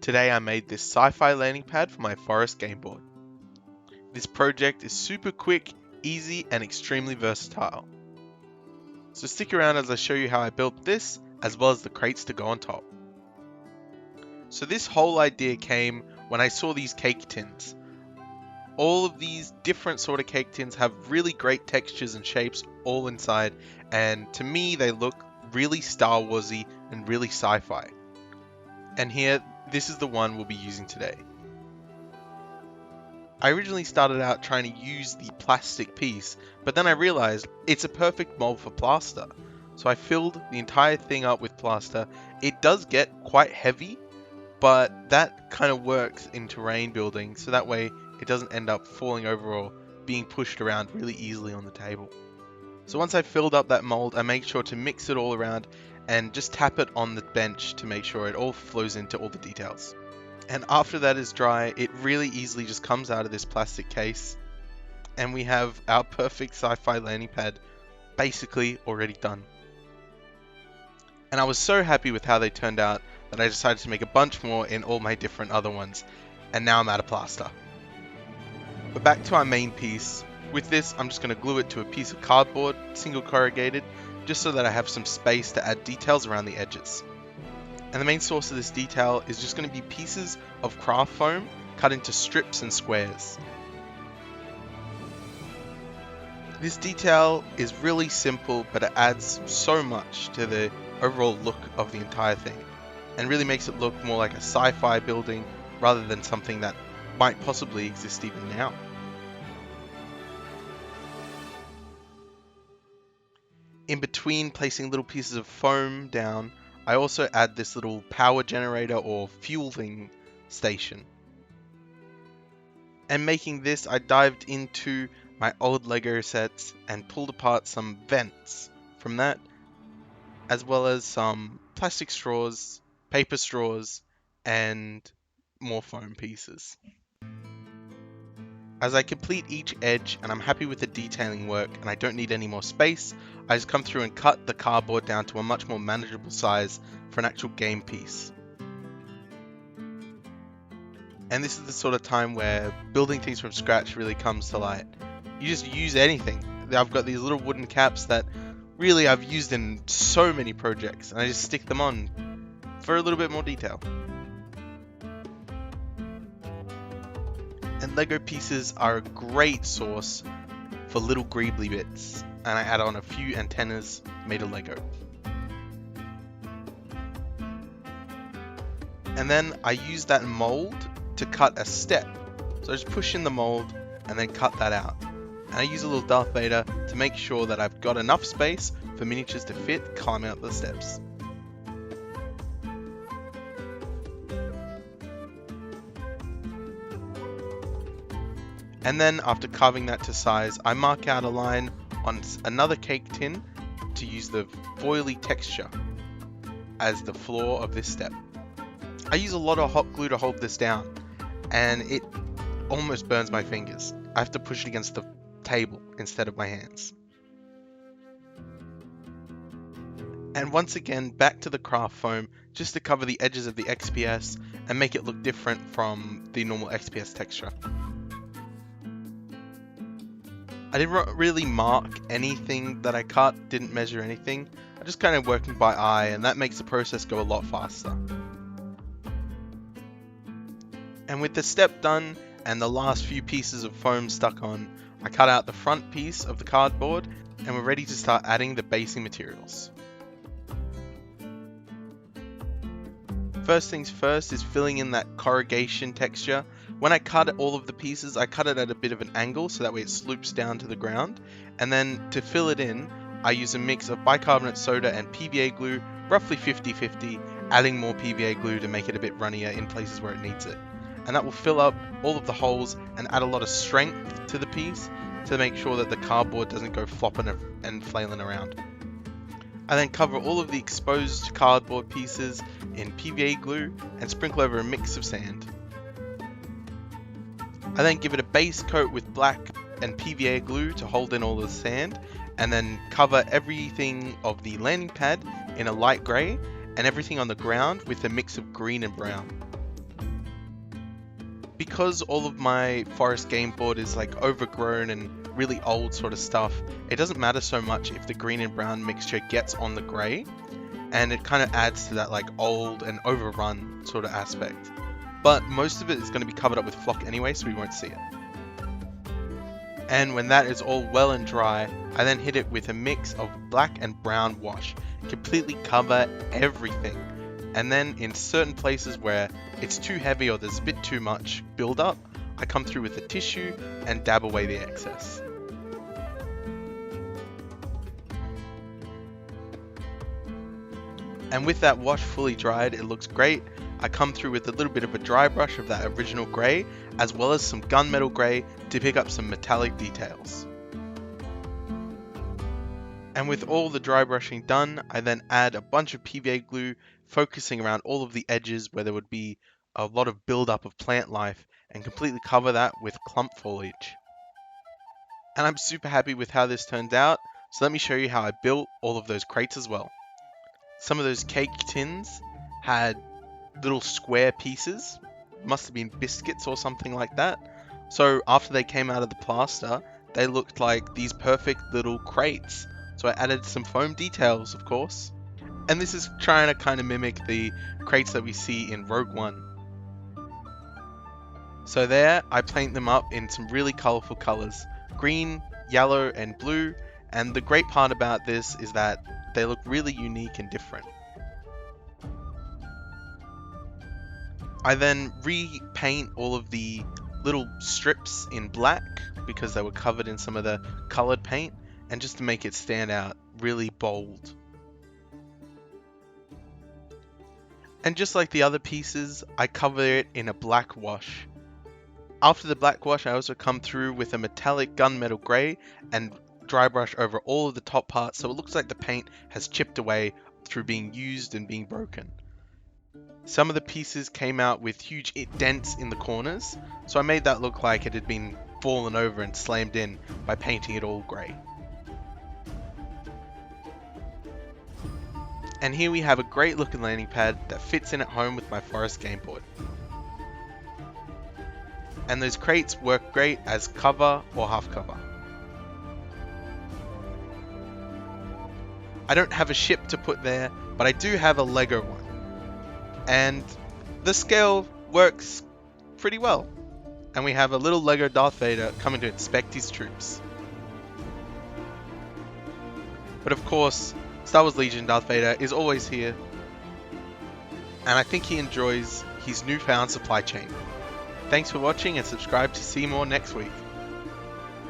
Today I made this sci-fi landing pad for my Forest game board. This project is super quick, easy, and extremely versatile. So stick around as I show you how I built this, as well as the crates to go on top. So this whole idea came when I saw these cake tins. All of these different sort of cake tins have really great textures and shapes all inside, and to me they look really Star Warsy and really sci-fi. And here, this is the one we'll be using today. I originally started out trying to use the plastic piece, but then I realized it's a perfect mold for plaster. So I filled the entire thing up with plaster. It does get quite heavy, but that kind of works in terrain building, so that way it doesn't end up falling over or being pushed around really easily on the table. So once I filled up that mold, I make sure to mix it all around and just tap it on the bench to make sure it all flows into all the details. And after that is dry, it really easily just comes out of this plastic case, and we have our perfect sci-fi landing pad basically already done. And I was so happy with how they turned out that I decided to make a bunch more in all my different other ones, and now I'm out of plaster. But back to our main piece. With this, I'm just going to glue it to a piece of cardboard, single corrugated, just so that I have some space to add details around the edges. And the main source of this detail is just going to be pieces of craft foam cut into strips and squares. This detail is really simple, but it adds so much to the overall look of the entire thing, and really makes it look more like a sci-fi building rather than something that might possibly exist even now. In between placing little pieces of foam down, I also add this little power generator or fueling station. And making this, I dived into my old Lego sets and pulled apart some vents from that, as well as some plastic straws, paper straws, and more foam pieces. As I complete each edge and I'm happy with the detailing work and I don't need any more space, I just come through and cut the cardboard down to a much more manageable size for an actual game piece. And this is the sort of time where building things from scratch really comes to light. You just use anything. I've got these little wooden caps that really I've used in so many projects, and I just stick them on for a little bit more detail. And Lego pieces are a great source for little greebly bits, and I add on a few antennas made of Lego. And then I use that mold to cut a step. So I just push in the mold and then cut that out. And I use a little Darth Vader to make sure that I've got enough space for miniatures to fit climbing up the steps. And then after carving that to size, I mark out a line on another cake tin to use the foily texture as the floor of this step. I use a lot of hot glue to hold this down, and it almost burns my fingers. I have to push it against the table instead of my hands. And once again, back to the craft foam just to cover the edges of the XPS and make it look different from the normal XPS texture. I didn't really mark anything that I cut, didn't measure anything. I just kind of working by eye, and that makes the process go a lot faster. And with the step done and the last few pieces of foam stuck on, I cut out the front piece of the cardboard and we're ready to start adding the basing materials. First things first is filling in that corrugation texture. When I cut all of the pieces, I cut it at a bit of an angle so that way it slopes down to the ground. And then to fill it in, I use a mix of bicarbonate soda and PVA glue, roughly 50-50, adding more PVA glue to make it a bit runnier in places where it needs it. And that will fill up all of the holes and add a lot of strength to the piece to make sure that the cardboard doesn't go flopping and flailing around. I then cover all of the exposed cardboard pieces in PVA glue and sprinkle over a mix of sand. I then give it a base coat with black and PVA glue to hold in all the sand, and then cover everything of the landing pad in a light grey and everything on the ground with a mix of green and brown. because all of my forest game board is like overgrown and really old sort of stuff, it doesn't matter so much if the green and brown mixture gets on the grey, and it kind of adds to that like old and overrun sort of aspect. But most of it is going to be covered up with flock anyway, so we won't see it. And when that is all well and dry, I then hit it with a mix of black and brown wash, completely cover everything. And then in certain places where it's too heavy or there's a bit too much build-up, I come through with a tissue and dab away the excess. And with that wash fully dried, it looks great. I come through with a little bit of a dry brush of that original grey, as well as some gunmetal grey to pick up some metallic details. And with all the dry brushing done, I then add a bunch of PVA glue, focusing around all of the edges where there would be a lot of build-up of plant life, and completely cover that with clump foliage. And I'm super happy with how this turned out, so let me show you how I built all of those crates as well. Some of those cake tins had little square pieces, must have been biscuits or something like that. So after they came out of the plaster, they looked like these perfect little crates. So I added some foam details, of course. And this is trying to kind of mimic the crates that we see in Rogue One. So there, I paint them up in some really colorful colors, green, yellow, and blue. And the great part about this is that they look really unique and different. I then repaint all of the little strips in black because they were covered in some of the colored paint, and just to make it stand out really bold. And just like the other pieces, I cover it in a black wash. After the black wash, I also come through with a metallic gunmetal grey and dry brush over all of the top parts, so it looks like the paint has chipped away through being used and being broken. Some of the pieces came out with huge dents in the corners, so I made that look like it had been fallen over and slammed in by painting it all grey. And here we have a great looking landing pad that fits in at home with my forest game board. And those crates work great as cover or half cover. I don't have a ship to put there, but I do have a Lego one. And the scale works pretty well. And we have a little Lego Darth Vader coming to inspect his troops. But of course, Star Wars Legion Darth Vader is always here. And I think he enjoys his newfound supply chain. Thanks for watching and subscribe to see more next week.